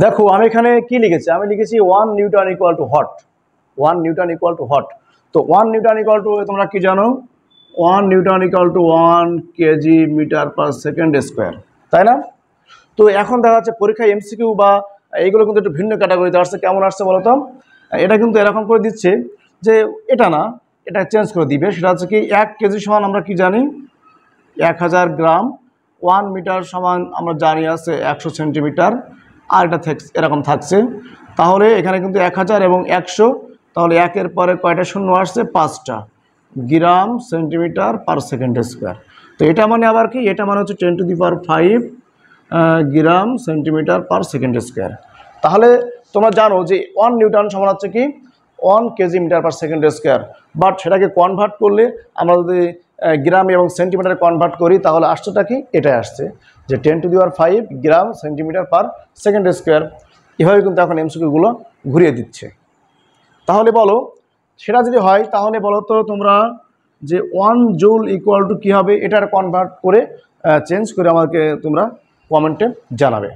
দেখো আমি এখানে কি লিখেছি, আমি লিখেছি 1 newton equal to what. 1 newton equal to what. তো 1 নিউটন ইকুয়াল টু তোমরা কি জানো, 1 newton equal to 1 KG metre per second square, তাই না? তো এখন দেখা যাচ্ছে পরীক্ষায় এমসিকিউ বা এইগুলো কিন্তু একটু ভিন্ন ক্যাটাগরিতে আসছে। কেমন আসছে বলো তো? এটা কিন্তু এরকম করে দিচ্ছে যে এটা না, এটা চেঞ্জ করে দিবে। সেটা হচ্ছে কি 1 কেজি সমান আমরা কি জানি 1000 গ্রাম, 1 মিটার সমান আমরা জানি আছে 100 সেন্টিমিটার, আর এটা এরকম থাকছে। তাহলে এখানে কিন্তু 1000 এবং 100, তাহলে একের পরে কয়টা শূন্য আসছে? 5টা। গ্রাম সেন্টিমিটার পার সেকেন্ড স্কোয়ার। তো এটা মানে আবার কি, এটা মানে হচ্ছে 10⁵ গ্রাম সেন্টিমিটার পার সেকেন্ড স্কোয়ার। তাহলে তোমরা জানো যে 1 নিউটন সমান হচ্ছে কি 1 KG metre per second square. But সেটাকে কনভার্ট করলে আমরা যদি গ্রাম এবং সেন্টিমিটারে কনভার্ট করি তাহলে আসছেটা কি, এটাই আসছে যে 10⁵ গ্রাম সেন্টিমিটার পার সেকেন্ড স্কোয়ার। এভাবে কিন্তু এখন এমসিকিউগুলো ঘুরিয়ে দিচ্ছে। তাহলে বলো সেটা যদি হয় তাহলে বলো তো তোমরা যে 1 জুল ইকুয়াল টু কী হবে, এটার কনভার্ট করে চেঞ্জ করে আমাকে তোমরা কমেন্টে জানাবে।